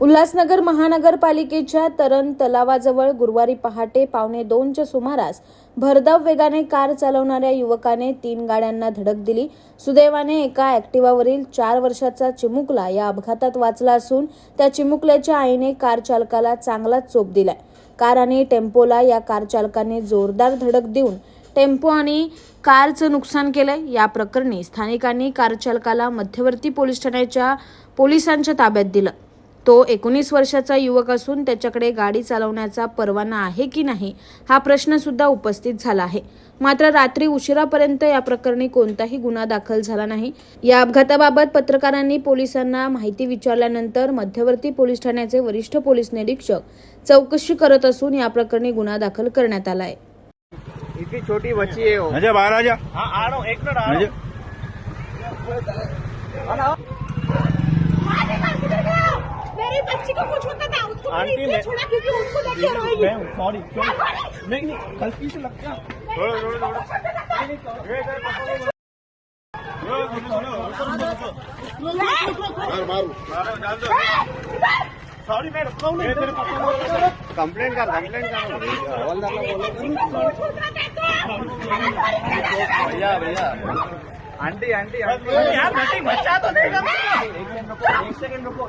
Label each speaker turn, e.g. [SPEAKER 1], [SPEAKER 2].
[SPEAKER 1] उल्हासनगर महानगरपालिकेच्या तरण तलावाजवळ गुरुवारी पहाटे 1:15च्या सुमारास भरधाव वेगाने कार चालवणाऱ्या युवकाने 3 गाड्यांना धडक दिली। सुदैवाने एका ॲक्टिवावरील 4 वर्षाचा चिमुकला या अपघातात वाचला असून त्या चिमुकल्याच्या आईने कार चालकाला चांगलाच चोप दिलाय। कार आणि टेम्पोला या कार चालकाने जोरदार धडक देऊन टेम्पो आणि कारचं नुकसान केलंय। या प्रकरणी स्थानिकांनी कार चालकाला मध्यवर्ती पोलीस ठाण्याच्या पोलिसांच्या ताब्यात दिलं। तो 19 वर्षाचा युवक असून त्याच्याकडे गाडी चालवण्याचा परवाना आहे की नाही हा प्रश्न सुद्धा उपस्थित झाला आहे। मात्र रात्री उशिरापर्यंत या प्रकरणी कोणताही गुन्हा दाखल झाला नाही। या अपघाताबाबत पत्रकारांनी पोलिसांना माहिती विचारल्यानंतर मध्यवर्ती पोलीस ठाण्याचे वरिष्ठ पोलीस निरीक्षक चौकशी करत असून या प्रकरणी गुन्हा दाखल करण्यात आला आहे।
[SPEAKER 2] इतनी छोटी बच्ची है वो।
[SPEAKER 3] अच्छा बाहर आ जा।
[SPEAKER 2] हाँ आ रहा हूँ, एक मिनट आ रहा हूँ।
[SPEAKER 4] मेरी बच्ची को कुछ होता था, उसको मैंने
[SPEAKER 2] आंटी
[SPEAKER 4] इसलिए छोड़ा क्योंकि उसको लेके आएगी।
[SPEAKER 2] सॉरी नहीं गलती से लग गया। सॉरी मैं रुका हूँ। कंप्लेंट कर भैया आंटी यार बच्चा तो नहीं करना। एक सेकंड रुको।